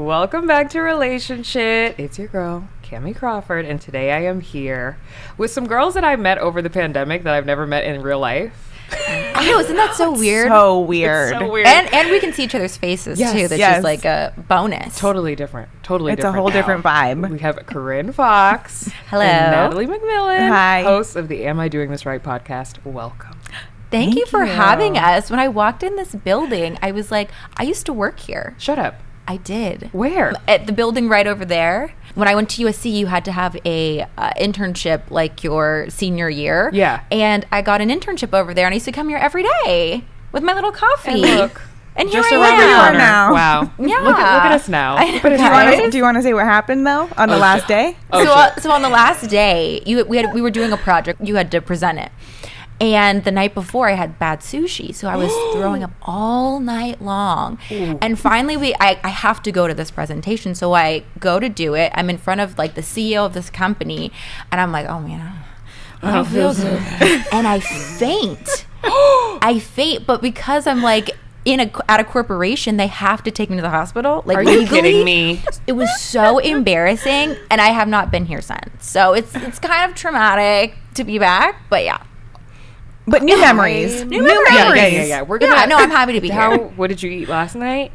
Welcome back to Relationshit. It's your girl, Kamie Crawford, and today I am here with some girls that I met over the pandemic that I've never met in real life. I know, isn't that so weird? So weird. It's so weird. And we can see each other's faces too. That's just like a bonus. Totally different. It's a whole now. different vibe. We have Corinne Foxx. Hello. And Natalie McMillan. Hi. Hosts of the Am I Doing This Right podcast. Welcome. Thank you for having us. When I walked in this building, I was like, I used to work here. Shut up. I did. Where? At the building right over there. When I went to USC, you had to have a internship like your senior year. Yeah. And I got an internship over there, and I used to come here every day with my little coffee. And look. And here Just I around am. the corner. now. Wow. Yeah. Look at us now. But it's Do you want to say what happened though on the last day? So on the last day, we were doing a project. You had to present it. And the night before, I had bad sushi, so I was throwing up all night long. Ooh. And finally, I have to go to this presentation, so I go to do it. I'm in front of like the CEO of this company, and I'm like, oh man, I don't feel good. And I faint. I faint, but because I'm like at a corporation, they have to take me to the hospital. Like, are legally, you kidding me? It was so embarrassing, and I have not been here since. So it's kind of traumatic to be back, but yeah. But new memories. New memories. Yeah. We're gonna. No, I'm happy to be here. What did you eat last night?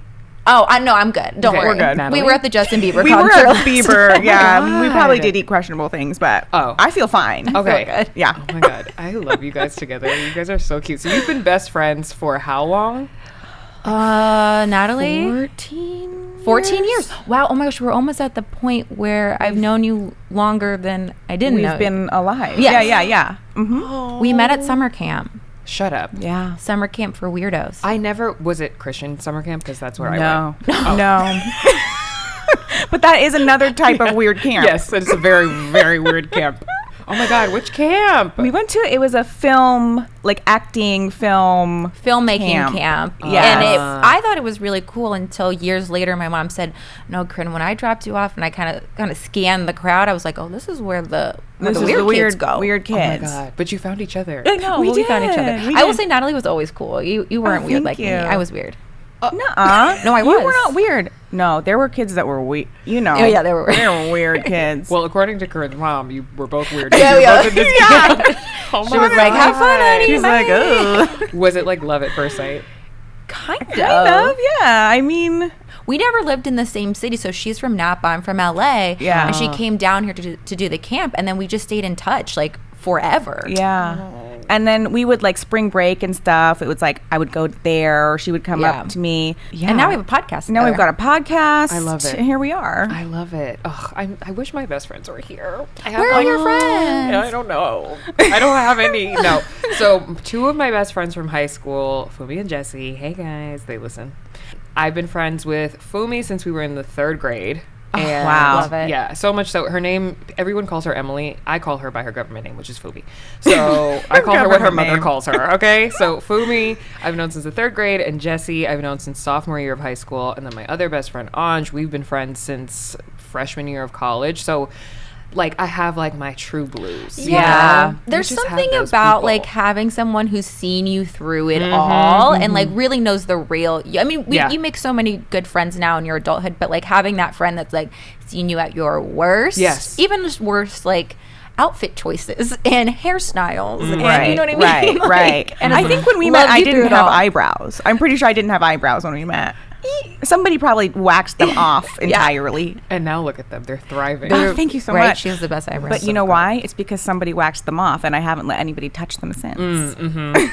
Oh, I know, I'm good. Don't worry. We're good. Natalie? We were at the Justin Bieber We concert. were at last Bieber. night. Yeah, we probably God. did eat questionable things, but Oh. I feel fine. Okay. Feel good. Yeah. Oh my god, I love you guys together. You guys are so cute. So you've been best friends for how long? Natalie? 14 years. Wow. Oh my gosh, we're almost at the point where I've known you longer than I didn't know. We've been alive. Yes. Yeah. Mm-hmm. We met at summer camp. Shut up. Yeah. Summer camp for weirdos. I never was it Christian summer camp because that's where I No. went. No. But that is another type of weird camp. Yes, it's a very very weird camp. Oh my god, which camp? We went to, it was a film, like acting film. Filmmaking camp. Yes. And I thought it was really cool until years later my mom said, no, Corinne, when I dropped you off and I kind of scanned the crowd, I was like, oh, this is where the weird kids go. Weird Oh my kids. god, but you found each other. I know. We We found each other. did. I will say Natalie was always cool. You weren't weird thank like me. you. I was weird. Nuh-uh. No, I You was. were not weird. No, there were kids that were weird. You know. Oh, yeah, they were weird. They were weird kids. Well, according to Corinne's mom, you were both weird. Yeah, You were yeah. both in this Yeah. camp. Oh She my was like, have fun, honey. She's like, ugh. Was it like love at first sight? Kind of. Yeah. I mean, We never lived in the same city, so she's from Napa, I'm from LA. Yeah. And she came down here to do the camp, and then we just stayed in touch like forever. yeah. And then we would like spring break and stuff. It was like I would go there, or she would come Yeah. up to me. Yeah. And now we have a podcast. Now we've together. got a podcast. I love it. And here we are. I love it. Ugh, I wish my best friends were here. Where are your friends? Yeah, I don't know. I don't have any. No. So two of my best friends from high school, Fumi and Jesse. Hey guys, they listen. I've been friends with Fumi since we were in the 3rd grade. And wow. Love it. Yeah, so much so. Her name, everyone calls her Emily. I call her by her government name, which is Fumi. So I call her what her government mother name. calls her, okay? So Fumi, I've known since the 3rd grade, and Jessie, I've known since sophomore year of high school. And then my other best friend, Anj, we've been friends since freshman year of college. So, like, I have, like, my true blues. you Yeah. know? There's You just have something those about people. like having someone who's seen you through it all and like really knows the real. I mean, you make so many good friends now in your adulthood, but like having that friend that's like seen you at your worst. Yes. Even just worst, like outfit choices and hairstyles. And Right, you know what I mean? Right, Like, right. and I it's think when we love met, I you through didn't it have all. eyebrows. I'm pretty sure I didn't have eyebrows when we met. Somebody probably waxed them off entirely. And now look at them. They're thriving. Oh, thank you so Right, much. she has the best eyebrows. But you know why? It's because somebody waxed them off, and I haven't let anybody touch them since.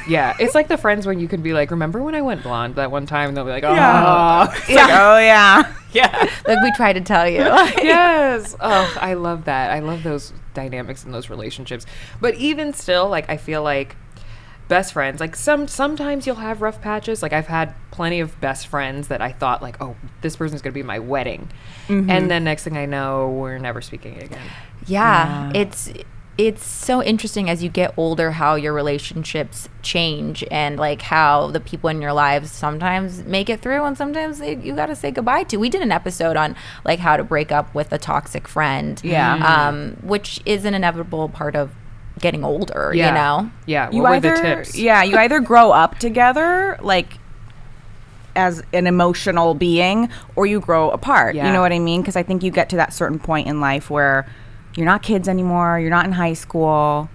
Yeah, it's like the friends when you can be like, remember when I went blonde that one time? And they'll be like, oh, Yeah. It's like, oh yeah. yeah. Like we tried to tell you. Yes. Oh, I love that. I love those dynamics in those relationships. But even still, like, I feel like best friends, like sometimes you'll have rough patches. Like I've had plenty of best friends that I thought like, oh, this person's going to be my wedding. And then next thing I know, we're never speaking again. Yeah, it's so interesting as you get older how your relationships change and like how the people in your lives sometimes make it through and sometimes you got to say goodbye to. We did an episode on like how to break up with a toxic friend. Yeah. Which is an inevitable part of getting older, Yeah. you know? Yeah. You What were either the tips? you either grow up together, like, as an emotional being, or you grow apart. Yeah. You know what I mean? Because I think you get to that certain point in life where you're not kids anymore, you're not in high school,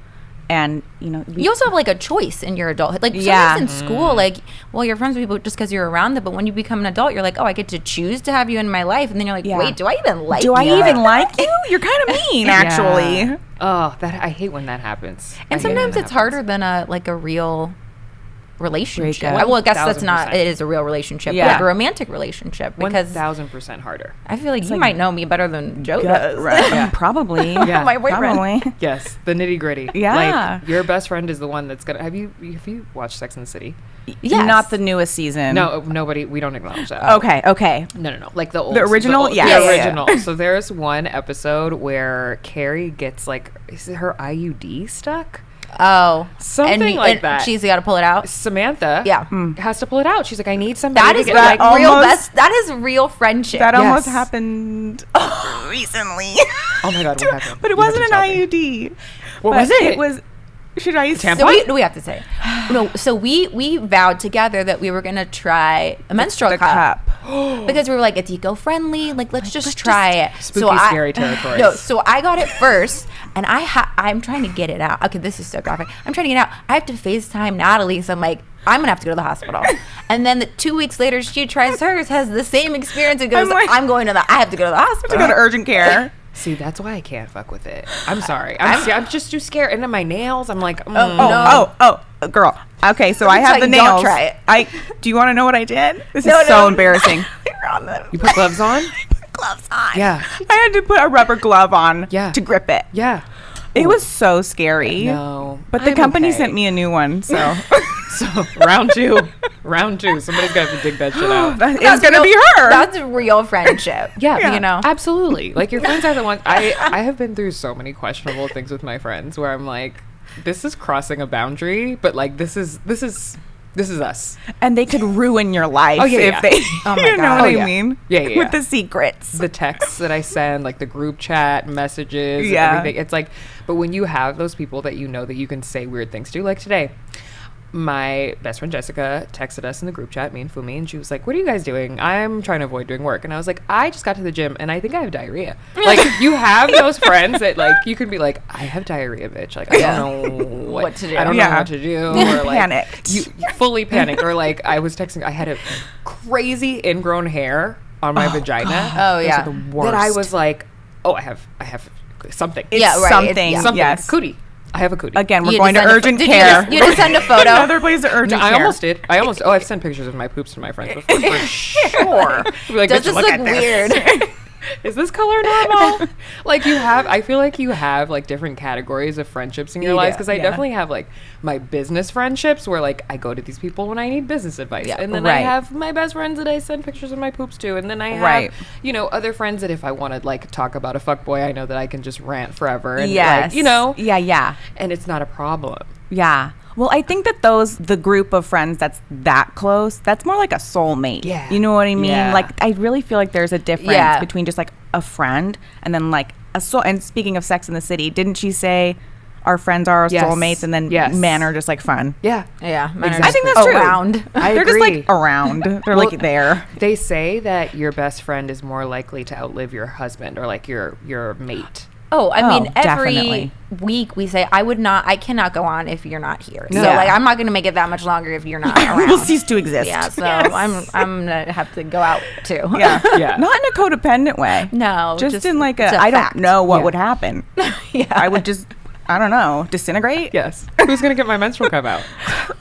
and you also have like a choice in your adulthood. Like sometimes in school, like, well, you're friends with people just because you're around them, but when you become an adult, you're like, oh, I get to choose to have you in my life, and then you're like, wait, do I even like you? Do I even like you? You're kind of mean, actually. Oh, I hate when that happens. And sometimes it's harder than a real relationship. Breakup. Well, I guess that's 1000%. not. It is a real relationship, Yeah. like a romantic relationship. Because 1000% harder. I feel like you might know me better than Joe does. Right. Probably. Yeah. My boyfriend. Probably. Yes, the nitty gritty. Yeah. Like your best friend is the one that's gonna. Have you watched Sex and the City? Yes. Not the newest season. No, nobody. We don't acknowledge that. Okay. No. Like the old, original? The Yeah. The Yeah. original. So there's one episode where Carrie gets is it her IUD stuck? Oh, Something like that. She's got to pull it out. Samantha has to pull it out. She's like, I need somebody That to is get that like, real almost- best. That is real friendship. That almost Yes. happened recently. oh my God, what happened? But it You have wasn't to an tell me. IUD. What But was it? It was. Should I say? So we have to say no. So we vowed together that we were gonna try a menstrual the cup. cup. Because we were like, it's eco-friendly. Like, let's just try it. Spooky, scary territory. No, so I got it first, and I'm trying to get it out. Okay, this is so graphic. I'm trying to get it out. I have to FaceTime Natalie, so I'm like, I'm gonna have to go to the hospital. And then 2 weeks later, she tries hers, has the same experience, and goes, I have to go to the hospital. To go to urgent care. See, that's why I can't fuck with it. I'm sorry. I'm just too scared. And then my nails, I'm like, Oh, girl. Okay, so I have the you nails. don't try it. Do you want to know what I did? This No, is so no. embarrassing. You put gloves on? Gloves on. Yeah. I had to put a rubber glove on to grip it. Yeah. It was so scary. No. But the I'm company okay. sent me a new one, so So round two. Somebody's got to dig that shit out. it's gonna be her. That's real friendship. Yeah, you know. absolutely. Like your friends are the ones. I have been through so many questionable things with my friends where I'm like, this is crossing a boundary, but like this is us. And they could ruin your life Oh, yeah, if yeah. they. Oh, my you know God. what Oh, I yeah. mean? Yeah. With the secrets. The texts that I send, like the group chat messages, Yeah. everything. It's like, but when you have those people that you know that you can say weird things to, like today, my best friend Jessica texted us in the group chat, me and Fumi, and she was like, what are you guys doing? I'm trying to avoid doing work. And I was like, I just got to the gym and I think I have diarrhea. Like you have those friends that like you can be like, I have diarrhea, bitch. Like I don't know what to do. I don't know what to do. Or like Panicked. You fully panicked. Or like I was texting, I had a crazy ingrown hair on my vagina. Oh, It was yeah. the worst. That I was like, oh, I have something. It's Yeah, right. something. Something. Yes. Cootie. I have a cootie. Again, we're You going to just send a urgent did care. You just send a photo. Another place to urgent I care. almost did. I've sent pictures of my poops to my friends before for sure. Be like, Does "Bitch, this look look at this." weird? Is this color normal? Like I feel like you have like different categories of friendships in your lives because I definitely have like my business friendships where like I go to these people when I need business advice, and then I have my best friends that I send pictures of my poops to, and then I have other friends that if I want to like talk about a fuckboy, I know that I can just rant forever. And like, Yeah. and it's not a problem. Yeah. Well, I think that the group of friends that's that close, that's more like a soulmate. Yeah. You know what I mean? Yeah. Like, I really feel like there's a difference between just like a friend and then like a soul. And speaking of Sex in the City, didn't she say our friends are our soulmates and then men are just like fun? Yeah. Yeah. I think that's true. Around. They're just like around. They're like there. They say that your best friend is more likely to outlive your husband or like your mate. Oh, I mean, every definitely. week we say, I cannot go on if you're not here. So, Yeah. like, I'm not going to make it that much longer if you're not around. We'll cease to exist. Yeah, so I'm going to have to go out, too. Yeah. Yeah. Not in a codependent way. No. Just in like it's I fact. don't know what Yeah. would happen. Yeah. I would just, I don't know, disintegrate? Yes. Who's gonna get my menstrual cup out?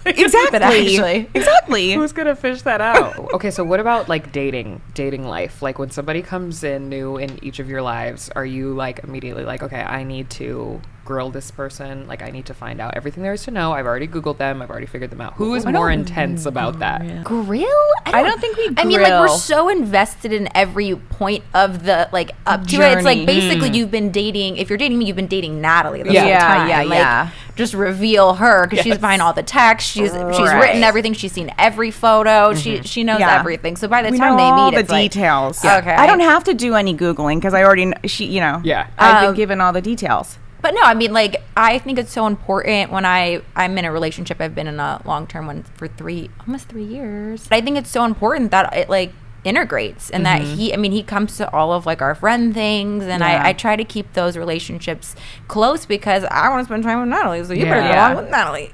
Exactly. actually. Exactly. Who's gonna fish that out? Okay, so what about like dating life? Like when somebody comes in new in each of your lives, are you like immediately like, okay, I need to grill this person, like I need to find out everything there is to know. I've already Googled them, I've already figured them out. Who is more intense about that? Grill? I don't think we I mean, like, we're grill. so invested in every point of the, like, up to it. It's like, Journey. basically, you've been dating, if you're dating me, you've been dating Natalie the Yeah. whole Yeah, time. yeah, Like, yeah. just reveal her, because she's behind all the text. She's Right. written everything. She's seen every photo. She knows Yeah. everything. So by the We time know they all meet, the it's like, details. okay. I don't have to do any Googling because I already, Yeah. I've been given all the details. But no, I mean, like, I think it's so important when I'm in a relationship. I've been in a long-term one for almost 3 years. I think it's so important that it, like, integrates and that he comes to all of, like, our friend things. And I try to keep those relationships close because I want to spend time with Natalie. So you better go along with Natalie.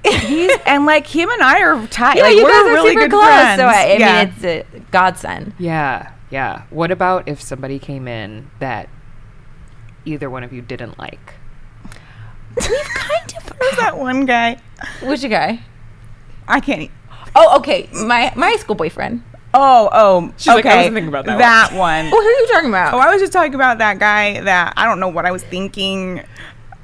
And, like, him and I are tight. Yeah, like, you we're guys are really super good close. friends. So I mean, it's a godsend. Yeah. Yeah. What about if somebody came in that either one of you didn't like? We've kind of... There's that one guy. Which guy? I can't... Oh, okay. My school boyfriend. Oh, She's like, I wasn't thinking about that one. Oh, who are you talking about? Oh, I was just talking about that guy that... I don't know what I was thinking...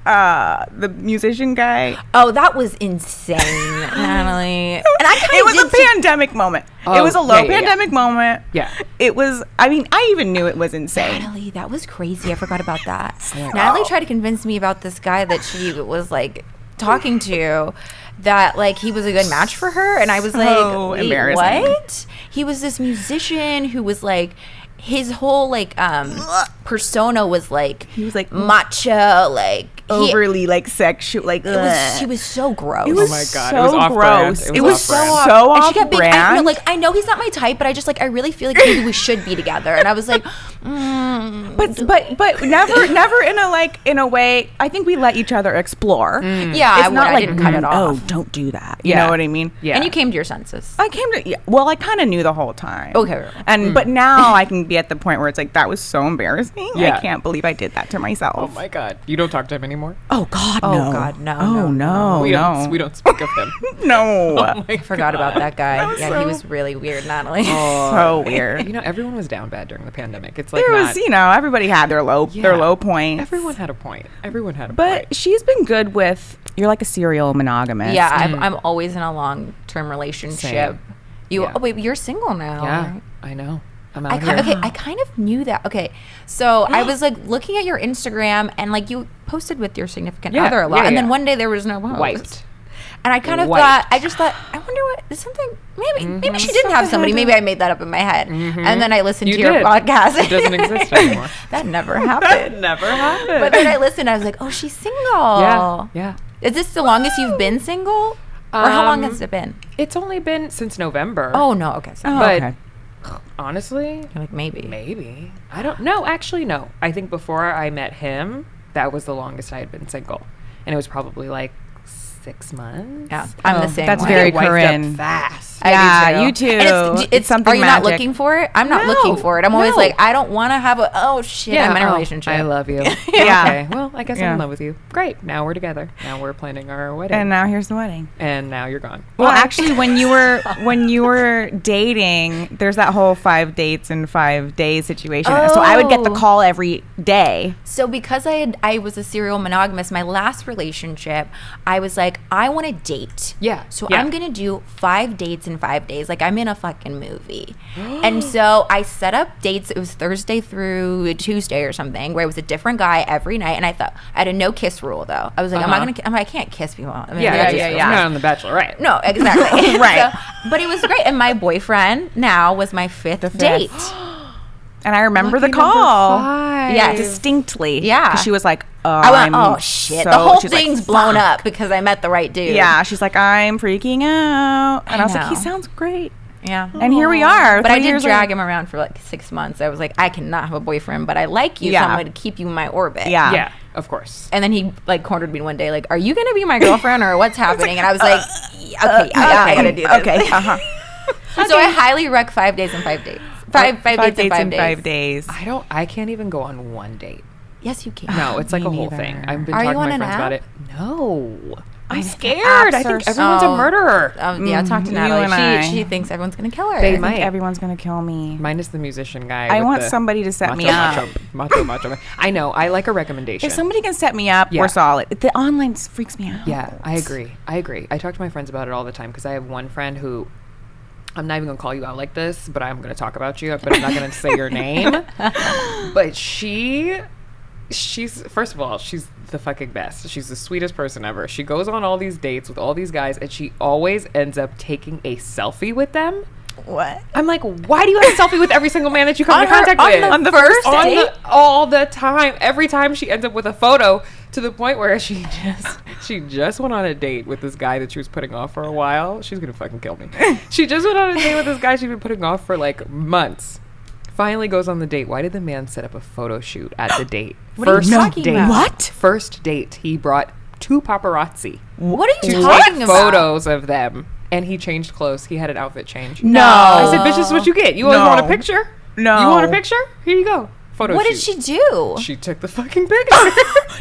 the musician guy. Oh, that was insane, Natalie. And it was a pandemic moment. It was a low pandemic moment. Yeah. It was, I mean, I even knew it was insane. Natalie, that was crazy. I forgot about that. Natalie tried to convince me about this guy that she was, like, talking to, that, like, he was a good match for her. And I was like, embarrassing. What? He was this musician who was, like, his whole, like, persona was, like, he was, like, macho, like, overly, like, sexual, like, he was so gross. It was oh my God. So it was gross. It was so off and she kept being, brand. I know he's not my type, but I just, like, I really feel like maybe we should be together. And I was like, but never in a way. I think we let each other explore. Yeah, it's not I like didn't cut it off. Oh, don't do that. You know what I mean? Yeah. And you came to your senses. I came to. Yeah, well, I kind of knew the whole time. Okay. And but now I can be at the point where it's like that was so embarrassing. Yeah. I can't believe I did that to myself. Oh my God. You don't talk to him anymore? Oh God, no. Oh God, no. Oh no. We don't speak of him. No. Oh I forgot about that guy. He was really weird, Natalie. So weird. You know, everyone was down bad during the pandemic. It's like there was, everybody had their low points. Everyone had a point. But she's been good with. You're like a serial monogamist. Yeah, I'm always in a long-term relationship. Same. Oh wait, you're single now. Yeah, right? I know. I'm out here. Okay, I kind of knew that. Okay, so I was like looking at your Instagram and like you posted with your significant other a lot, and then one day there was no post. Wiped. And I kind of thought, I wonder what is something. Maybe she didn't have somebody. Maybe I made that up in my head. And then I listened to your podcast. It doesn't exist anymore. That never happened. Never happened. But then I listened. I was like, oh, she's single. Yeah. Is this the longest you've been single, or how long has it been? It's only been since November. Oh no. Okay. But honestly, you're like maybe I don't know. Actually, no. I think before I met him, that was the longest I had been single, and it was probably like 6 months. Yeah, I'm the same. That's way. very Corinne. Fast. Yeah, you too. And it's something. Are you magic. not looking for it? I'm not looking for it. I'm always like, I don't want to have a. Oh shit! I'm in a relationship. I love you. Yeah. Okay. Well, I guess I'm in love with you. Great. Now we're together. Now we're planning our wedding. And now here's the wedding. And now you're gone. Well, actually, when you were dating, there's that whole 5 dates in 5 days situation. So I would get the call every day. So because I was a serial monogamous, my last relationship, I was like, I want to date. Yeah. So I'm gonna do 5 dates in 5 days. Like I'm in a fucking movie. And so I set up dates. It was Thursday through Tuesday or something, where it was a different guy every night. And I thought I had a no kiss rule though. I was like, I can't kiss people. I mean, yeah. Not on The Bachelorette. No, exactly. Right. So, but it was great. And my boyfriend now was my fifth date. And I remember the call. Yeah, distinctly. Yeah. Because she was like, I went, oh shit. The whole thing's blown up because I met the right dude. Yeah. She's like, I'm freaking out. And I was like, he sounds great. Yeah. And here we are. But I did drag him around for like 6 months. I was like, I cannot have a boyfriend, but I like you, so I'm going to keep you in my orbit. Yeah. Yeah, of course. And then he like cornered me one day, like, are you going to be my girlfriend or what's happening? And I was like, okay, I got to do this. Okay. So I highly rec 5 days and 5 days. Five dates in 5 days. I can't even go on one date. Yes, you can. No, it's like a whole neither. thing. I've been Are talking you to on my an friends app? about it. No. I'm Apps scared. I are think everyone's a murderer. Yeah, talk to You and Natalie. I. She thinks everyone's going to kill her. They I think might. everyone's going to kill me. Minus the musician guy. I with want the somebody to set me up. Macho. I know. I like a recommendation. If somebody can set me up, we're solid. The online freaks me out. Yeah, I agree. I talk to my friends about it all the time because I have one friend who, I'm not even going to call you out like this, but I'm going to talk about you, but I'm not going to say your name. But she's, first of all, she's the fucking best. She's the sweetest person ever. She goes on all these dates with all these guys, and she always ends up taking a selfie with them. What? I'm like, why do you have a selfie with every single man that you come into contact with? On the first date? All the time. Every time she ends up with a photo To the point where she just went on a date with this guy that she was putting off for a while. She's gonna fucking kill me. She just went on a date with this guy she'd been putting off for like months. Finally goes on the date. Why did the man set up a photo shoot at the date? First date. What? First date. He brought 2 paparazzi. What are you to talking take about? photos of them. And he changed clothes. He had an outfit change. No. I said, bitch, this is what you get. You always want a picture? No. You want a picture? Here you go. Photo What shoot. did she do? She took the fucking picture.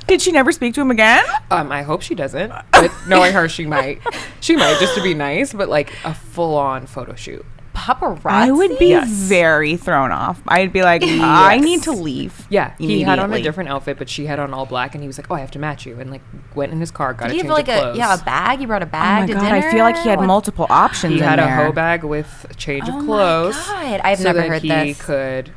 Did she never speak to him again? I hope she doesn't. But knowing her, she might. She might, just to be nice. But like a full-on photo shoot. Paparazzi? I would be very thrown off. I'd be like, I need to leave. Yeah, he had on a different outfit, but she had on all black, and he was like, "Oh, I have to match you," and like went in his car, got a change of clothes. a bag? You brought a bag to Oh my God, dinner? I feel like he had multiple options. He had in a there. hoe bag with a change of clothes. Oh my God, I've so never that heard he this. could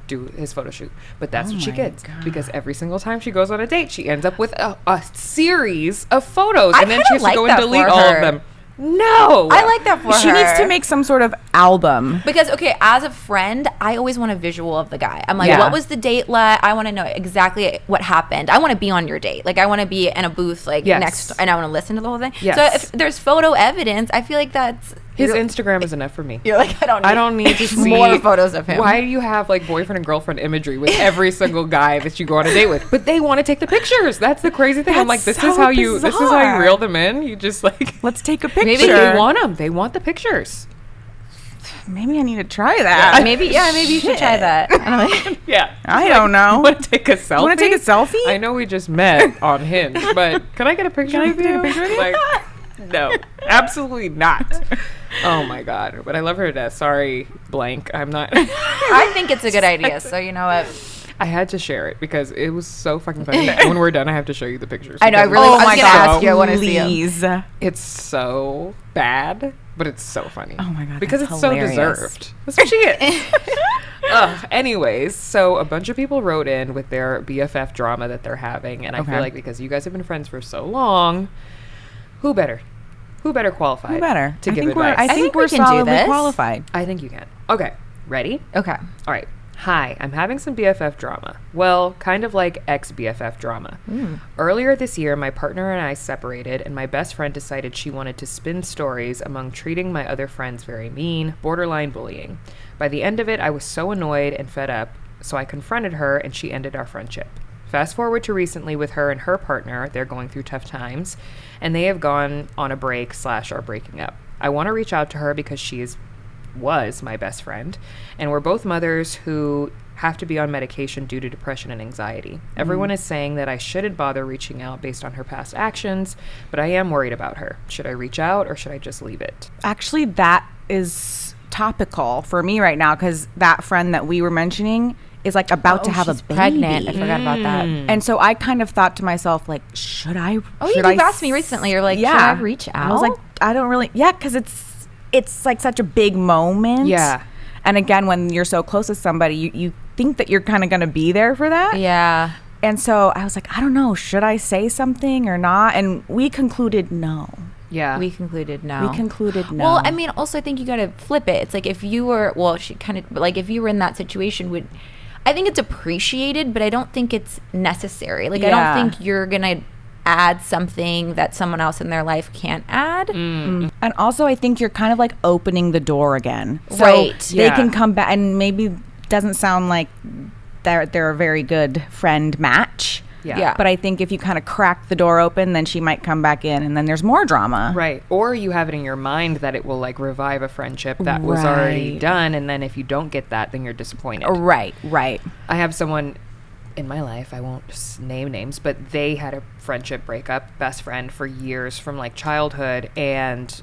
do his photo shoot. But that's what she my gets God. because every single time she goes on a date, she ends up with a series of photos, I and then kinda she has to like go and that delete for all of her. them. No, I like that for her. She needs to make some sort of album. Because, okay, as a friend, I always want a visual of the guy. I'm like, Yeah. what was the date like? I want to know exactly what happened. I want to be on your date. Like, I want to be in a booth, like, Yes. next, and I want to listen to the whole thing. Yes. So if there's photo evidence, I feel like that's... his Instagram is enough for me. You're like, I don't need to see more photos of him. Why do you have like boyfriend and girlfriend imagery with every single guy that you go on a date with? But they want to take the pictures. That's the crazy thing. I'm like, That's this is so how you bizarre. reel them in. You just like Let's take a picture. Maybe they want them. They want the pictures. Maybe I need to try that. Maybe you should try that. Yeah. I don't know. Want to take a selfie? Want to take a selfie? I know we just met on Hinge, but can I get a picture of you? Like, no, absolutely not. Oh my God. But I love her to death. Sorry, blank. I'm not. I think it's a good idea, so you know what? I had to share it because it was so fucking funny. When we're done, I have to show you the pictures. I know, I because really- Oh I was my gonna God, ask you, I wanna see 'em. please. It's so bad, but it's so funny. Oh my God, because that's it's hilarious. so deserved. That's what she is. Anyways, so a bunch of people wrote in with their BFF drama that they're having, and I Okay. feel like because you guys have been friends for so long, who better qualified? Who better? to I give think advice? I think we we're can do solidly this. qualified. I think you can. Okay, ready? Okay. All right. Hi, I'm having some BFF drama. Well, kind of like ex-BFF drama. Earlier this year, my partner and I separated, and my best friend decided she wanted to spin stories among treating my other friends very mean, borderline bullying. By the end of it, I was so annoyed and fed up, so I confronted her, and she ended our friendship. Fast forward to recently with her and her partner. They're going through tough times, and they have gone on a break / are breaking up. I want to reach out to her because she was my best friend, and we're both mothers who have to be on medication due to depression and anxiety. Everyone is saying that I shouldn't bother reaching out based on her past actions, but I am worried about her. Should I reach out or should I just leave it? Actually, that is topical for me right now because that friend that we were mentioning is like about to have a she's baby. pregnant. I forgot about that. And so I kind of thought to myself, like, should I? Oh, should you've I asked me recently. You're like, should I reach out? I was like, I don't really. Yeah, because it's like such a big moment. Yeah. And again, when you're so close to somebody, you think that you're kind of going to be there for that. yeah. And so I was like, I don't know, should I say something or not? And we concluded no. Yeah. We concluded no. We concluded no. Well, I mean, also I think you got to flip it. It's like if you were, well, she kind of like if you were in that situation, I think it's appreciated, but I don't think it's necessary. Like I Yeah. don't think you're gonna add something that someone else in their life can't add. And also, I think you're kind of like opening the door again. So Right. they Yeah. can come back, and maybe doesn't sound like they're a very good friend match. Yeah. But I think if you kind of crack the door open, then she might come back in, and then there's more drama. Right. Or you have it in your mind that it will like revive a friendship that was already Right. done. And then if you don't get that, then you're disappointed. Right. Right. I have someone in my life, I won't name names, but they had a friendship breakup, best friend for years from like childhood. And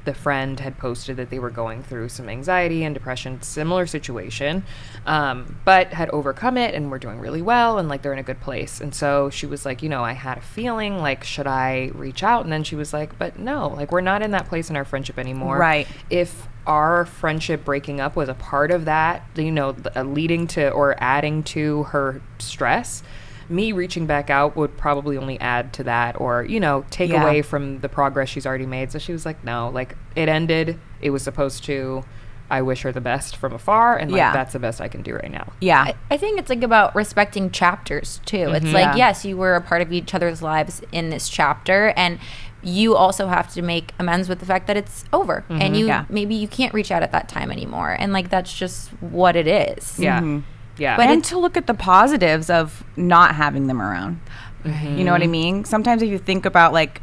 the friend had posted that they were going through some anxiety and depression, similar situation, but had overcome it and were doing really well and like they're in a good place. And so she was like, you know, I had a feeling like, should I reach out? And then she was like, but no, like we're not in that place in our friendship anymore. Right. If our friendship breaking up was a part of that, you know, leading to or adding to her stress, me reaching back out would probably only add to that or, you know, take Yeah. away from the progress she's already made. So she was like, no, like it ended. It was supposed to. I wish her the best from afar, and like that's the best I can do right now. Yeah. I think it's like about respecting chapters too. It's like, yes, you were a part of each other's lives in this chapter, and you also have to make amends with the fact that it's over, and you maybe you can't reach out at that time anymore, and like that's just what it is. Yeah. But and to look at the positives of not having them around. You know what I mean? Sometimes if you think about like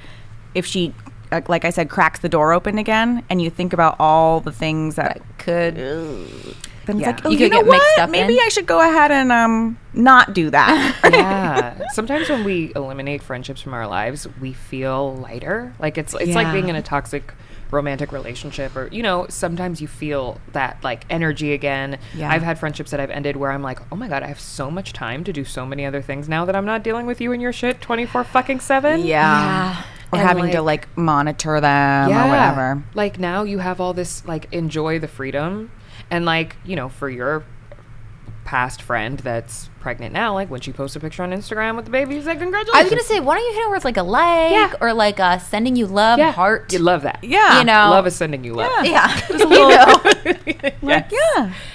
if she like I said, cracks the door open again, and you think about all the things that could, then it's like, oh, you know what? Maybe I should go ahead and not do that. Sometimes when we eliminate friendships from our lives, we feel lighter. Like it's like being in a toxic romantic relationship, or you know, sometimes you feel that like energy again. I've had friendships that I've ended where I'm like, oh my god, I have so much time to do so many other things now that I'm not dealing with you and your shit 24/7. Or and having to like monitor them or whatever. Like now you have all this, like enjoy the freedom. And like, you know, for your past friend that's pregnant now, like when she posts a picture on Instagram with the baby, you say congratulations. I was gonna say, why don't you hit her with like a like or like a sending you love heart? You love that. You know, love is sending you love. Just a little like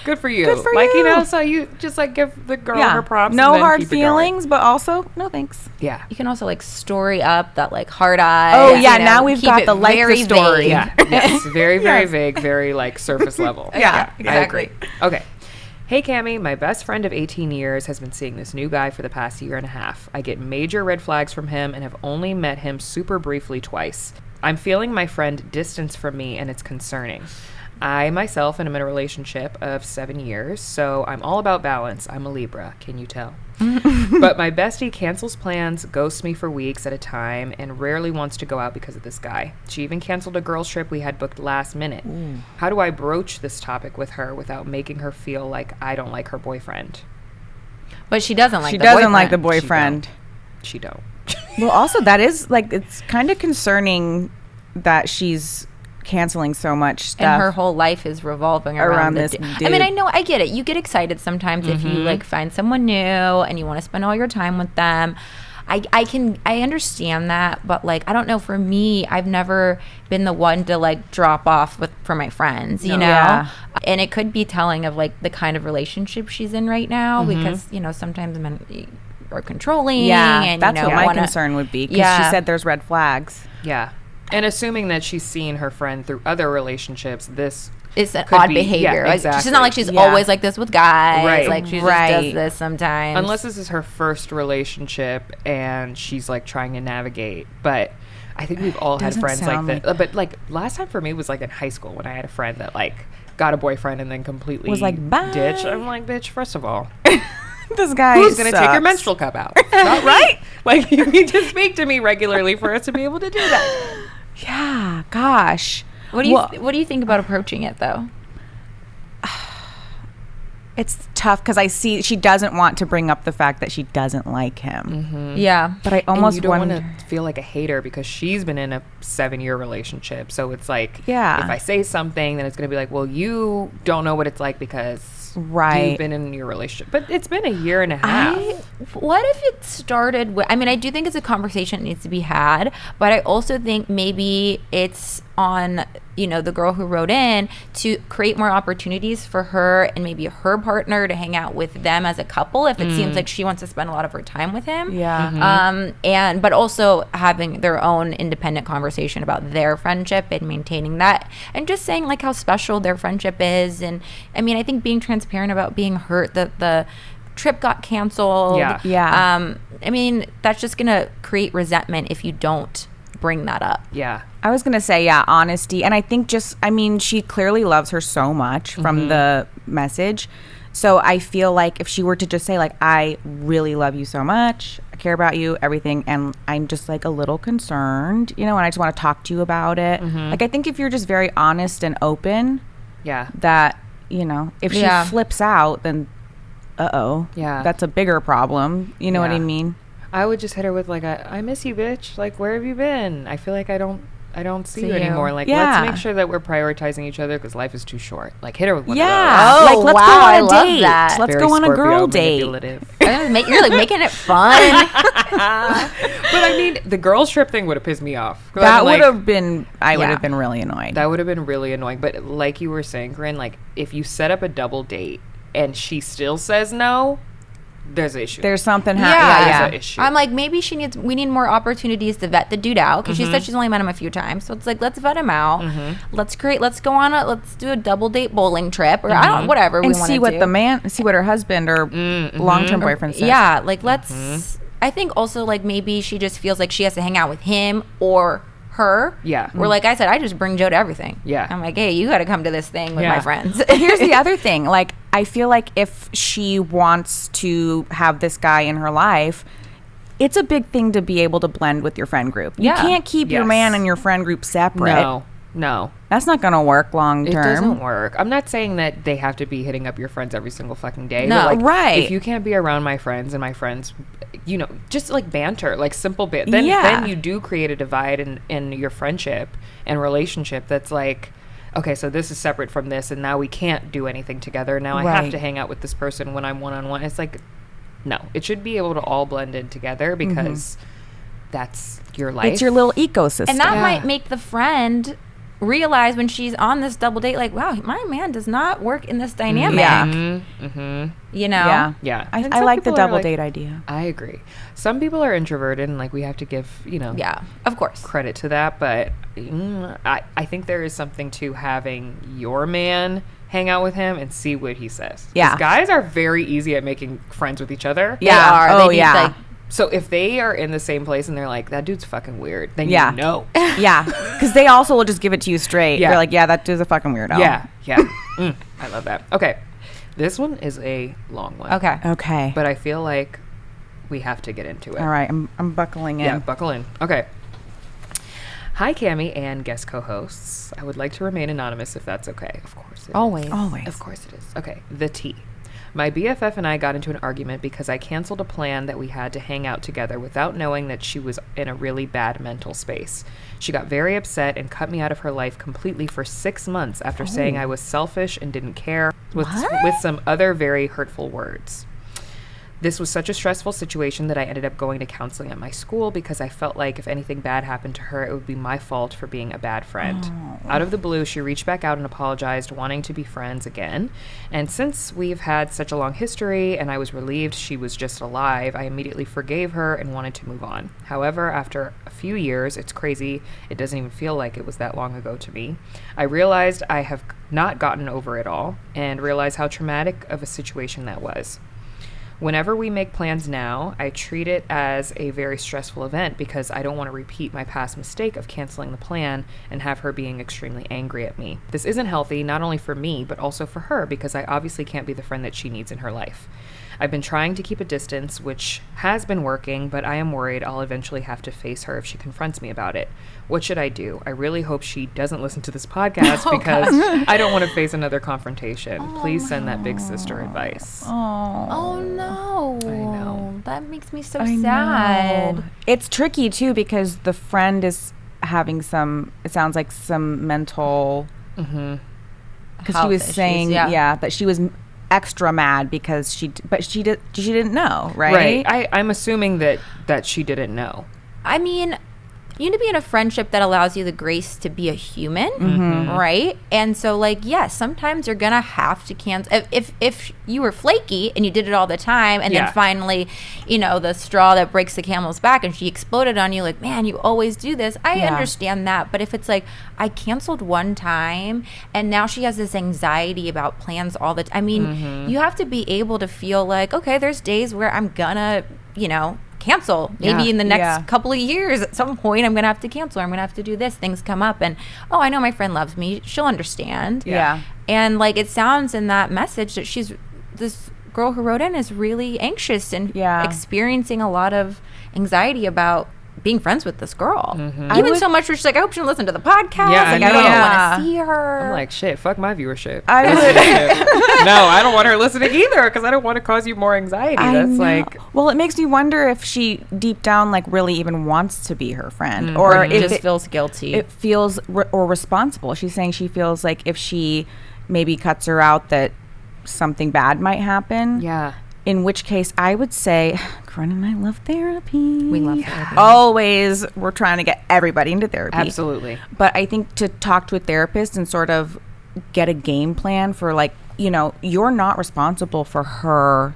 good for you. Like you know, so you just like give the girl her props. No hard feelings, but also no thanks. You can also like story up that like heart eye. Oh yeah, now we've got the like the story. Yes, very vague, very like surface level. Exactly. I agree. Okay. Hey Kamie, my best friend of 18 years has been seeing this new guy for the past year and a half. I get major red flags from him and have only met him super briefly twice. I'm feeling my friend distance from me, and it's concerning. I myself am in a relationship of 7 years, so I'm all about balance. I'm a Libra, can you tell? But my bestie cancels plans, ghosts me for weeks at a time, and rarely wants to go out because of this guy. She even canceled a girls' trip we had booked last minute. How do I broach this topic with her without making her feel like I don't like her boyfriend? But she doesn't like the boyfriend. She don't. Well, also that is like, it's kind of concerning that she's canceling so much stuff, and her whole life is revolving around this dude. I mean, I know, I get it. You get excited sometimes if you like find someone new and you want to spend all your time with them. I understand that, but like I don't know, for me, I've never been the one to like drop off for my friends, you know. And it could be telling of like the kind of relationship she's in right now, because you know sometimes men are controlling. And that's you know, what my concern would be, because she said there's red flags. And assuming that she's seen her friend through other relationships, this is an odd behavior. Exactly. She's not like she's always like this with guys. Right. Like she just does this sometimes. Unless this is her first relationship and she's like trying to navigate. But I think we've all had friends like that. But like last time for me was like in high school when I had a friend that like got a boyfriend and then completely was like, bye. Ditch. I'm like, bitch, first of all, this guy who's going to take your menstrual cup out? Not right? Like you need to speak to me regularly for us to be able to do that. Yeah, gosh. What do you think about approaching it though? It's tough because I see she doesn't want to bring up the fact that she doesn't like him. Yeah, but I almost don't want to feel like a hater because she's been in a 7-year relationship. So it's like, if I say something, then it's going to be like, well, you don't know what it's like because you've been in your relationship. But it's been a year and a half. What if it started with, I mean, I do think it's a conversation that needs to be had, but I also think maybe it's on, you know, the girl who wrote in to create more opportunities for her and maybe her partner to hang out with them as a couple if it seems like she wants to spend a lot of her time with him. But also having their own independent conversation about their friendship and maintaining that and just saying like how special their friendship is. And I mean, I think being transparent about being hurt that the trip got canceled. I mean, that's just gonna create resentment if you don't bring that up. I was gonna say honesty, and I think she clearly loves her so much from the message, so I feel like if she were to just say like, I really love you so much, I care about you, everything, and I'm just like a little concerned, you know, and I just want to talk to you about it. Like I think if you're just very honest and open, that, you know, if she flips out, then that's a bigger problem, you know what I mean? I would just hit her with like I miss you, bitch. Like, where have you been? I feel like I don't I don't see See you you. anymore. Like, Yeah. let's make sure that we're prioritizing each other because life is too short. Like, hit her with one Yeah. of those. Oh, Like, let's wow, go I on a love date. that. Let's Very go on a Scorpio girl date. manipulative. You're like making it fun. But I mean, the girls trip thing would have pissed me off. 'Cause That I'm would like, have been, I would Yeah. have been really annoyed. that would have been really annoying. But like you were saying, Corinne, like if you set up a double date and she still says no, there's an issue. There's something Yeah. happening. There's Yeah. an issue. I'm like, maybe we need more opportunities to vet the dude out because she said she's only met him a few times. So it's like, let's vet him out. Let's do a double date bowling trip or I don't, whatever And we want to see do. what see what her husband or long-term boyfriend says. Yeah, like let's. I think also like maybe she just feels like she has to hang out with him or her. Yeah. Where like I said, I just bring Joe to everything. Yeah. I'm like, hey, you got to come to this thing with Yeah. my friends. Here's the other thing. Like, I feel like if she wants to have this guy in her life, it's a big thing to be able to blend with your friend group. You Yeah. can't keep your Yes. man and your friend group separate. No. That's not going to work long It term. doesn't work. I'm not saying that they have to be hitting up your friends every single fucking day. No, but like, right. If you can't be around my friends and my friends, you know, just like banter, like simple then Yeah. then you do create a divide in your friendship and relationship that's like, okay, so this is separate from this and now we can't do anything together. Now I have Right. to hang out with this person when I'm one-on-one. It's like, no. It should be able to all blend in together because that's your life. It's your little ecosystem. And that Yeah. might make the friend realize when she's on this double date, like, wow, my man does not work in this dynamic. Yeah. You know? Yeah. Yeah. I And some like the people are double like- date idea. I agree. Some people are introverted and like we have to give, you know, Yeah, of course. credit to that, but I think there is something to having your man hang out with him and see what he says. 'Cause Yeah. guys are very easy at making friends with each other. They are. Oh, They need, yeah. like, So if they are in the same place and they're like, that dude's fucking weird, then Yeah. you know. Yeah. Because they also will just give it to you straight. Yeah. They're like, yeah, that dude's a fucking weirdo. Yeah. I love that. Okay. This one is a long one. okay. Okay. But I feel like we have to get into it. All right. I'm buckling in. Yeah, buckle in. Okay. Hi, Kamie and guest co-hosts. I would like to remain anonymous if that's okay. Of course it is. Always. Always. Of course it is. Okay, the tea. My BFF and I got into an argument because I canceled a plan that we had to hang out together without knowing that she was in a really bad mental space. She got very upset and cut me out of her life completely for 6 months after saying I was selfish and didn't care with some other very hurtful words. This was such a stressful situation that I ended up going to counseling at my school because I felt like if anything bad happened to her, it would be my fault for being a bad friend. Out of the blue, she reached back out and apologized, wanting to be friends again. And since we've had such a long history and I was relieved she was just alive, I immediately forgave her and wanted to move on. However, after a few years, it's crazy, it doesn't even feel like it was that long ago to me, I realized I have not gotten over it all and realized how traumatic of a situation that was. Whenever we make plans now, I treat it as a very stressful event because I don't want to repeat my past mistake of canceling the plan and have her being extremely angry at me. This isn't healthy, not only for me, but also for her because I obviously can't be the friend that she needs in her life. I've been trying to keep a distance, which has been working, but I am worried I'll eventually have to face her if she confronts me about it. What should I do? I really hope she doesn't listen to this podcast because I don't want to face another confrontation. Please send that big sister advice. Oh no. I know. That makes me so I sad. know. It's tricky too because the friend is having it sounds like some mental, because she Health was issues, saying, yeah. that she was extra mad because she didn't know, right? I'm assuming that she didn't know. I mean, you need to be in a friendship that allows you the grace to be a human, right? And so, like, yes, sometimes you're gonna have to cancel. If you were flaky and you did it all the time, and Yeah. then finally, you know, the straw that breaks the camel's back, and she exploded on you, like, man, you always do this. I Yeah. understand that, but if it's like I canceled one time, and now she has this anxiety about plans all the time. I mean, you have to be able to feel like, okay, there's days where I'm gonna, you know, cancel maybe Yeah. in the next Yeah. couple of years. At some point I'm gonna have to cancel, or I'm gonna have to do this. Things come up, and oh, I know my friend loves me, she'll understand. Yeah. And like, it sounds in that message that this girl who wrote in is really anxious and Yeah. experiencing a lot of anxiety about being friends with this girl. Mm-hmm. Even so much where she's like, I hope she doesn't listen to the podcast. Yeah, like, I I don't know. want to see her. I'm like, shit, fuck my viewership. I would. No, I don't want her listening either because I don't want to cause you more anxiety. That's like, well, it makes me wonder if she deep down like really even wants to be her friend, or if just it feels guilty. it feels or responsible. She's saying she feels like if she maybe cuts her out that something bad might happen. yeah. In which case, I would say, Corinne and I love therapy. We love therapy. Always, we're trying to get everybody into therapy. Absolutely. But I think to talk to a therapist and sort of get a game plan for like, you know, you're not responsible for her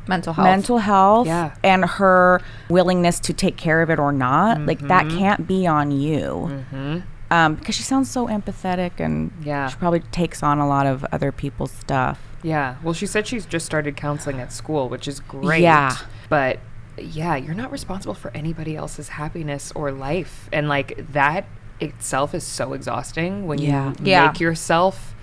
mental health. Yeah. and her willingness to take care of it or not. Like that can't be on you. Because she sounds so empathetic and Yeah. she probably takes on a lot of other people's stuff. Yeah. Well, she said she's just started counseling at school, which is great. Yeah. But yeah, you're not responsible for anybody else's happiness or life. And like that itself is so exhausting when you Yeah. make yourself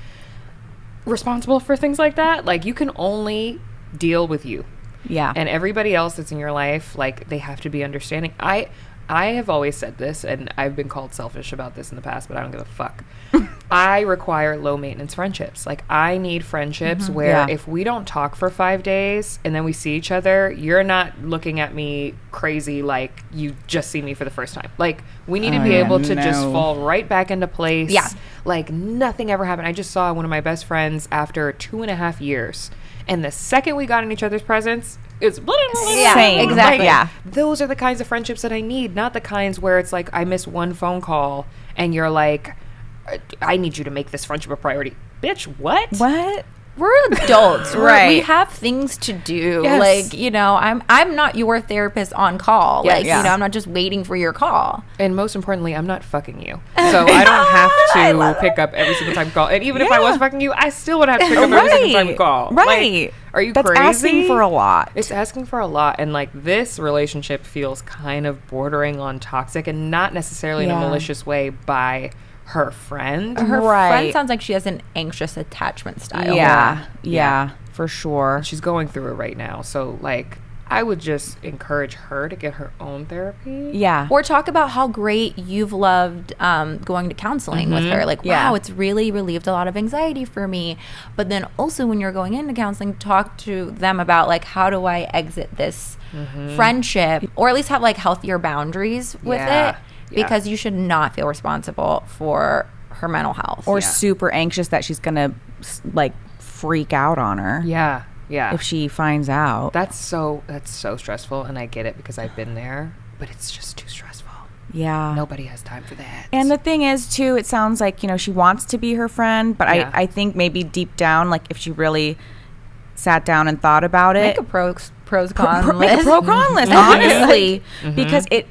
responsible for things like that. Like you can only deal with you. Yeah. And everybody else that's in your life, like they have to be understanding. I have always said this, and I've been called selfish about this in the past, but I don't give a fuck. I require low maintenance friendships. Like I need friendships where Yeah. if we don't talk for 5 days and then we see each other, you're not looking at me crazy like you just see me for the first time. Like we need to be able to just fall right back into place. Yeah. Like nothing ever happened. I just saw one of my best friends after 2.5 years. And the second we got in each other's presence, it's Yeah, Same. exactly. Yeah. Those are the kinds of friendships that I need, not the kinds where it's like I miss one phone call and you're like, I need you to make this friendship a priority. Bitch, what? What? We're adults. We Right. have things to do. Yes. Like, you know, I'm not your therapist on call. Yes. Like, Yeah. you know, I'm not just waiting for your call. And most importantly, I'm not fucking you. So I don't have to pick up every single time you call. And even if I was fucking you, I still would have to pick up every single time you call. Right. Like, are you That's crazy? asking for a lot. It's asking for a lot. And like this relationship feels kind of bordering on toxic and not necessarily in a Yeah. malicious way by her friend. Her Right. friend sounds like she has an anxious attachment style. Yeah, for sure. She's going through it right now. So like I would just encourage her to get her own therapy. Yeah. Or talk about how great you've loved going to counseling with her. Like, Yeah. wow, it's really relieved a lot of anxiety for me. But then also when you're going into counseling, talk to them about like, how do I exit this friendship? Or at least have like healthier boundaries with Yeah. it. Because you should not feel responsible for her mental health. Or Yeah. super anxious that she's gonna like freak out on her Yeah. Yeah. if she finds out. That's so stressful, and I get it because I've been there, but it's just too stressful. Yeah. Nobody has time for that. And the thing is, too, it sounds like, you know, she wants to be her friend, but Yeah. I think maybe deep down, like if she really sat down and thought about it. Make a pros con Make a list. pro-con list, honestly. Because it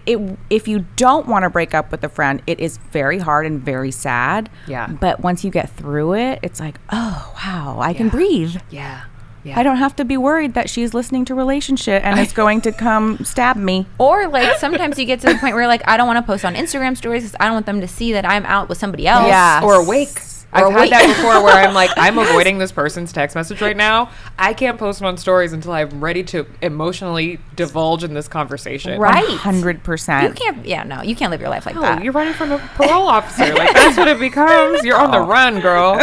if you don't want to break up with a friend, it is very hard and very sad. Yeah. But once you get through it, it's like, oh, wow, I can breathe. Yeah. Yeah. I don't have to be worried that she's listening to Relationshit and is going to come stab me. Or like sometimes you get to the point where like I don't want to post on Instagram stories because I don't want them to see that I'm out with somebody else. Yeah. Or awake. Or I've awake. had that before where I'm like, I'm avoiding this person's text message right now. I can't post on stories until I'm ready to emotionally divulge in this conversation. Right. 100%. You can't. Yeah, no, you can't live your life like Oh, that. you're running from a parole officer. Like, that's what it becomes. You're on the run, girl.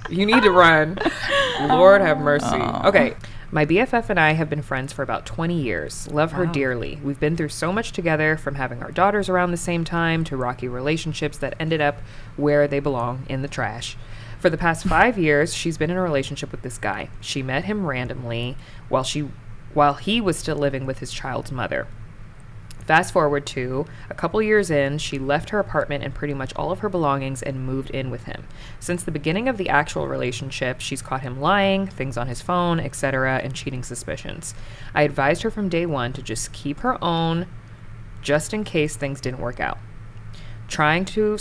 You need to run. Lord have mercy. Okay. My BFF and I have been friends for about 20 years. Love her dearly. We've been through so much together, from having our daughters around the same time to rocky relationships that ended up where they belong, in the trash. For the past 5 years, she's been in a relationship with this guy. She met him randomly while he was still living with his child's mother. Fast forward to a couple years in, she left her apartment and pretty much all of her belongings and moved in with him. Since the beginning of the actual relationship, she's caught him lying, things on his phone, etc., and cheating suspicions. I advised her from day one to just keep her own, just in case things didn't work out. Trying to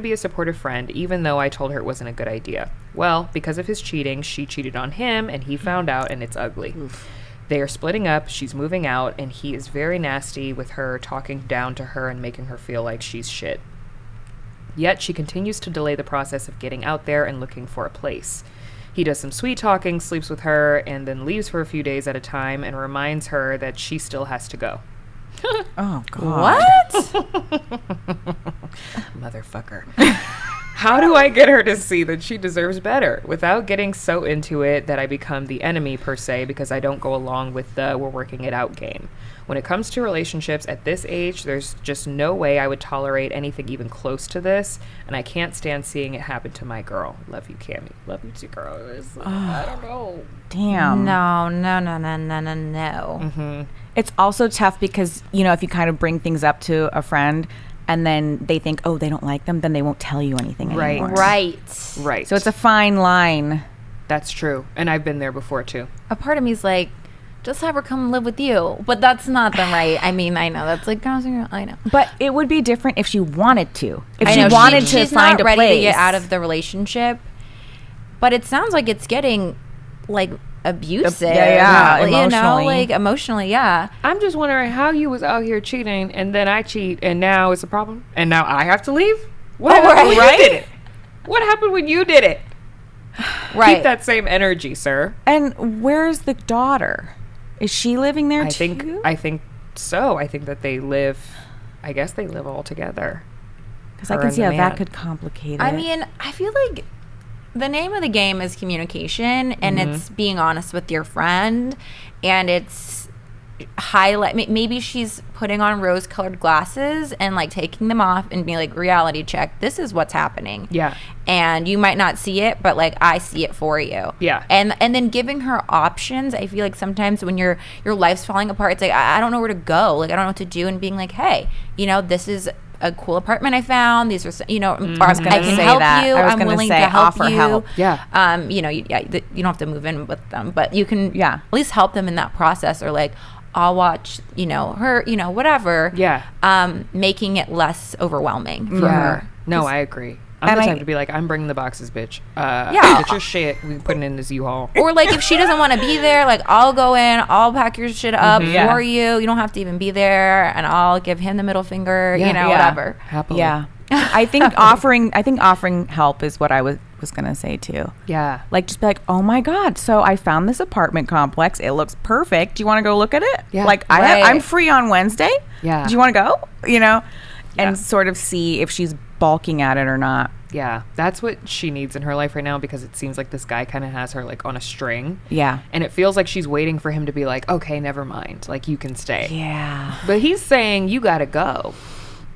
be a supportive friend, even though I told her it wasn't a good idea. Well, because of his cheating, she cheated on him, and he found out, and it's ugly. They are splitting up, she's moving out, and he is very nasty with her, talking down to her and making her feel like she's shit. Yet she continues to delay the process of getting out there and looking for a place. He does some sweet talking, sleeps with her, and then leaves for a few days at a time and reminds her that she still has to go. Oh, God. What? Motherfucker. How do I get her to see that she deserves better without getting so into it that I become the enemy per se because I don't go along with the we're working it out game? When it comes to relationships at this age, there's just no way I would tolerate anything even close to this, and I can't stand seeing it happen to my girl. Love you, Kamie. Love you too, girl. I don't know. Damn. No. Mm-hmm. It's also tough because, you know, if you kind of bring things up to a friend and then they think, oh, they don't like them, then they won't tell you anything Right. anymore. Right. So it's a fine line. That's true. And I've been there before, too. A part of me is like, just have her come live with you. But that's not the right. I mean, I know. That's like, I know. But it would be different if she wanted to. If I she know, wanted to she's find not a ready place. to get out of the relationship. But it sounds like it's getting, like, abusive. Yeah, You know, emotionally. like, emotionally, yeah. I'm just wondering how you was out here cheating, and then I cheat, and now it's a problem, and now I have to leave? What happened when you did it? What happened when you did it? Right. Keep that same energy, sir. And where's the daughter? Is she living there I too? think so. I think that they live. I guess they live all together. Because I her can and see the how that man. could complicate it. I mean, I feel like the name of the game is communication, and it's being honest with your friend, and it's maybe she's putting on rose-colored glasses and like taking them off and being like, reality check, this is what's happening. Yeah. And you might not see it, but like I see it for you. Yeah. And then giving her options. I feel like sometimes when your life's falling apart, it's like I don't know where to go, like I don't know what to do, and being like, hey, you know, this is a cool apartment I found. These are, you know, I can say help that. you. I was I'm gonna willing say to help offer you. help. Yeah. You know, you don't have to move in with them, but you can, Yeah. at least help them in that process, or like, I'll watch, you know, her, you know, whatever. Yeah. Making it less overwhelming for Yeah. her. No, I agree. I'm And the I- type to be like, I'm bringing the boxes, bitch. Yeah. Get your shit. We putting in this U-Haul. Or like if she doesn't want to be there, like I'll go in, I'll pack your shit up Yeah. for you. You don't have to even be there, and I'll give him the middle finger, you know, whatever. Happily. yeah. I think offering help is what I was gonna say too. Yeah. Like just be like, oh my God, so I found this apartment complex. It looks perfect. Do you want to go look at it? Yeah. Like Right. I'm free on Wednesday. Yeah. Do you want to go? You know, Yeah. and sort of see if she's balking at it or not. Yeah. That's what she needs in her life right now, because it seems like this guy kind of has her like on a string. Yeah. And it feels like she's waiting for him to be like, okay, never mind. Like, you can stay. Yeah. But he's saying, you got to go.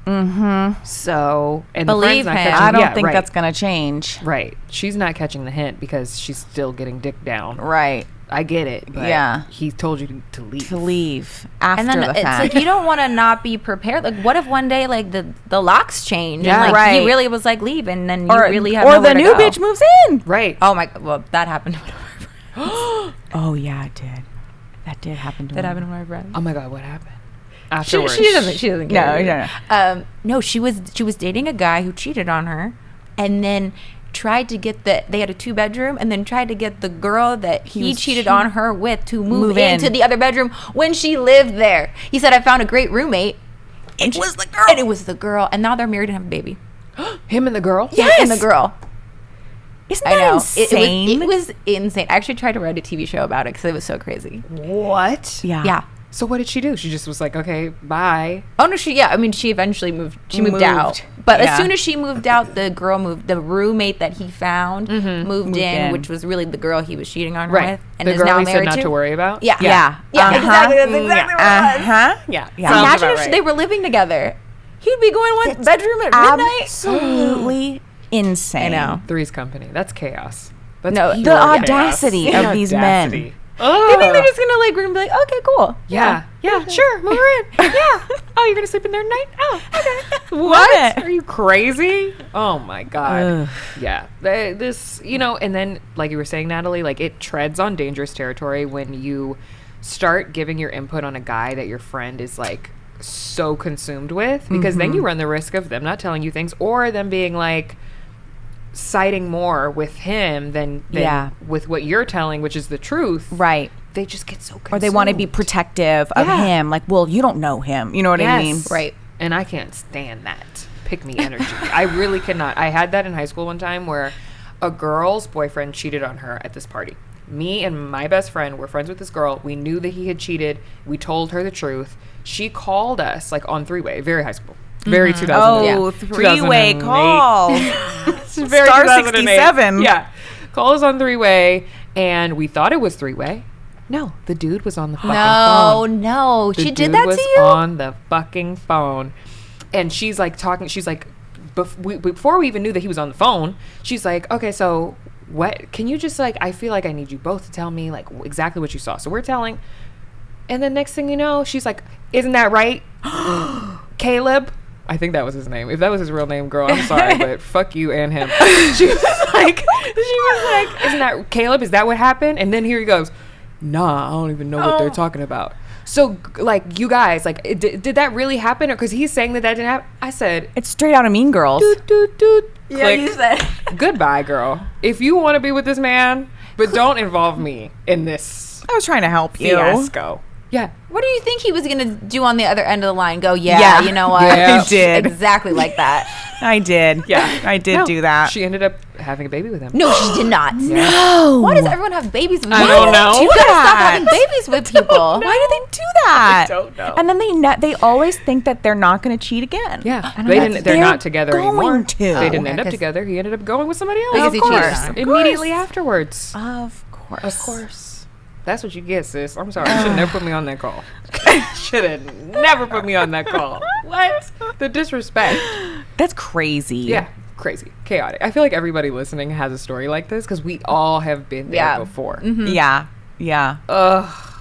Mm-hmm. So, and Believe the friend's not him. catching, I don't yeah, think right, that's gonna change. right. She's not catching the hint because she's still getting dick down. Right. I get it. But Yeah. he told you to leave. To leave after And then the it's fact. like you don't want to not be prepared. Like, what if one day like the locks change Yeah. and like Right. he really was like leave, and then you or really have or nowhere the to new go. bitch moves in. Right. Oh my! Well, that happened to one of my friends. Oh yeah, it did. That did happen to That her. happened to one of my friends. Oh my God, what happened? She Afterwards. doesn't No, care. no. No, she was dating a guy who cheated on her, and then tried to get they had a 2-bedroom, and then tried to get the girl that he was cheated on her with to move in. into the other bedroom when she lived there. He said, I found a great roommate. It was the girl. And it was the girl, and now they're married and have a baby. Him and the girl? Yes. And the girl. Isn't I that know. insane? It was insane. I actually tried to write a TV show about it because it was so crazy. What? Yeah. Yeah. So what did she do? She just was like, okay, bye. Oh no, she eventually moved. She moved Moved. out. But Yeah. as soon as she moved out, the girl moved. The roommate that he found moved in, which was really the girl he was cheating on her Right. with, and The is girl now he said married not to. to worry about? Yeah, Yeah. yeah, exactly. That's exactly what it was. Uh-huh. Yeah. Yeah. Sounds Imagine about if right. they were living together. He'd be going one bedroom at midnight. Absolutely insane. I know. Three's Company. That's chaos. That's No, pure The chaos. audacity The of these audacity. men. You think they're Ugh. just gonna like we're gonna be like, okay, cool. Yeah. Yeah, sure. Move her in. Yeah. Oh, you're going to sleep in there tonight? Oh, okay. Love What? it. Are you crazy? Oh, my God. Ugh. Yeah. This, you know, and then, like you were saying, Natalie, like it treads on dangerous territory when you start giving your input on a guy that your friend is like so consumed with, because then you run the risk of them not telling you things, or them being like siding more with him than Yeah. with what you're telling, which is the truth. Right. They just get so consumed. Or they want to be protective of Yeah. him. Like, well, you don't know him. You know what I mean? Yes. Right. And I can't stand that pick me energy. I really cannot. I had that in high school one time where a girl's boyfriend cheated on her at this party. Me and my best friend were friends with this girl. We knew that he had cheated. We told her the truth. She called us like on three-way, very high school. Very 2000. Oh, three-way 2008. call. It's very Star 2008. 67. Yeah. Call us on three-way, and we thought it was three-way. No, the dude was on the fucking phone. No. The She dude did that was to you? on the fucking phone. And she's like talking, she's like, before we even knew that he was on the phone, she's like, okay, so what, can you just like, I feel like I need you both to tell me like exactly what you saw. So we're telling, and then next thing you know, she's like, isn't that right? Caleb? I think that was his name. If that was his real name, girl, I'm sorry, but fuck you and him. She was like, isn't that Caleb? Is that what happened? And then here he goes, nah, I don't even know what they're talking about. So, like, you guys, like, did that really happen? Or because he's saying that didn't happen? I said, It's straight out of Mean Girls. doot, doot, doot. Yeah, Click. you said. Goodbye, girl. If you want to be with this man, but don't involve me in this I was trying to help you. fiasco. Yeah. What do you think he was going to do on the other end of the line? Go, yeah. You know what? Yeah. I did. Exactly like that. I did. Yeah. I did No, do that. She ended up having a baby with him. No, she did not. No. Why does everyone have babies with I don't know. You gotta stop that. having babies with people. Why do they do that? I don't know. And then they always think that they're not going to cheat again. Yeah, And they I'm didn't. like, They're not together going anymore. to. They didn't Oh, end up 'cause- together. He ended up going with somebody else. Because he cheated on her. Immediately afterwards. Of course. Of course. That's what you get, sis. I'm sorry. You should never put me on that call. Should have never put me on that call. What? The disrespect. That's crazy. Yeah. Crazy. Chaotic. I feel like everybody listening has a story like this because we all have been there Yeah. before. Yeah. Yeah.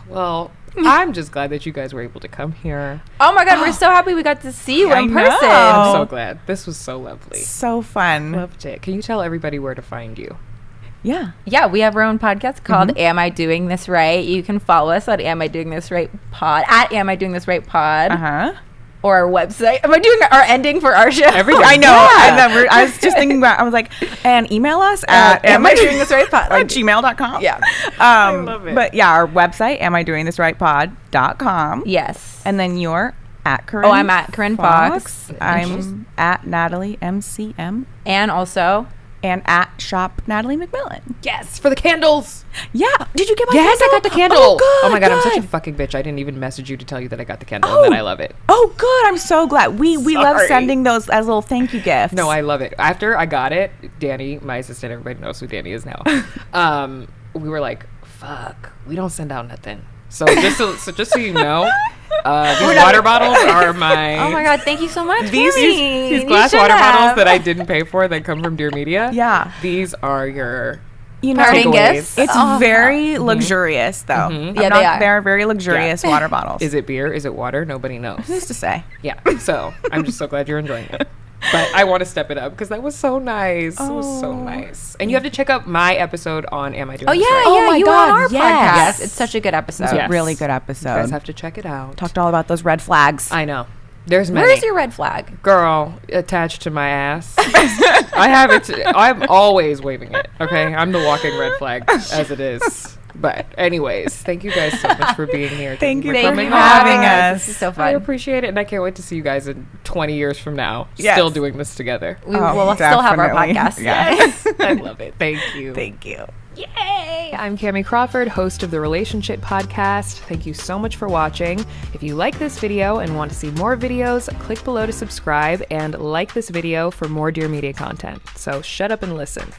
Well, I'm just glad that you guys were able to come here. Oh my God, we're so happy we got to see you I in know. person. I'm so glad. This was so lovely. So fun. Loved it. Can you tell everybody where to find you? Yeah. Yeah, we have our own podcast called Am I Doing This Right? You can follow us on Am I Doing This Right Pod, at Am I Doing This Right Pod, Uh-huh. or our website. Am I doing our ending for our show? Everything. I know. Yeah. I was just thinking about, I was like, and email us At at Am I Doing This Right Pod? at gmail.com. Yeah. love it. But yeah, our website, amidoingthisrightpod.com. Yes. And then you're at Corinne. I'm at Corinne Foxx. I'm at Natalie MCM. And also, And at Shop Natalie McMillan. Yes, for the candles. Yeah. Did you get my Yes, I candle? got the candle. Oh, good, oh my God, I'm such a good. fucking bitch. I didn't even message you to tell you that I got the candle and that I love it. Oh, good. I'm so glad. We love Sorry. sending those as little thank you gifts. No, I love it. After I got it, Danny, my assistant, everybody knows who Danny is now. We were like, fuck, we don't send out nothing. So just so you know, these water bottles are my oh my God, thank you so much. These- Kamie. these You glass should water have. bottles that I didn't pay for that come from Dear Media. Yeah. These are your You know, Parting takeaways. gifts. it's Oh. very luxurious, though. Yeah, they are. They're very luxurious water bottles. Is it beer? Is it water? Nobody knows. Who's to say? Yeah. So I'm just so glad you're enjoying it. But I want to step it up because that was so nice. It was so nice. And you have to check out my episode on Am I Doing Oh, This yeah, Right? Oh my you God, on our yes. podcast. Yes, it's such a good episode. It's Yes. a really good You episode. guys have to check it out. Talked all about those red flags. I know. There's many. Where's your red flag? Girl attached to my ass? I have it. I'm always waving it. Okay, I'm the walking red flag as it is. But anyways, thank you guys so much for being here. Thank you for for coming having on. us. This is so I fun. appreciate it, and I can't wait to see you guys in 20 years from now, Yes. still doing this together. We will still have our definitely. podcast. Yes. I love it. Thank you. Thank you. Yay! I'm Kamie Crawford, host of the Relationshit podcast. Thank you so much for watching. If you like this video and want to see more videos, click below to subscribe and like this video for more Dear Media content. So shut up and listen.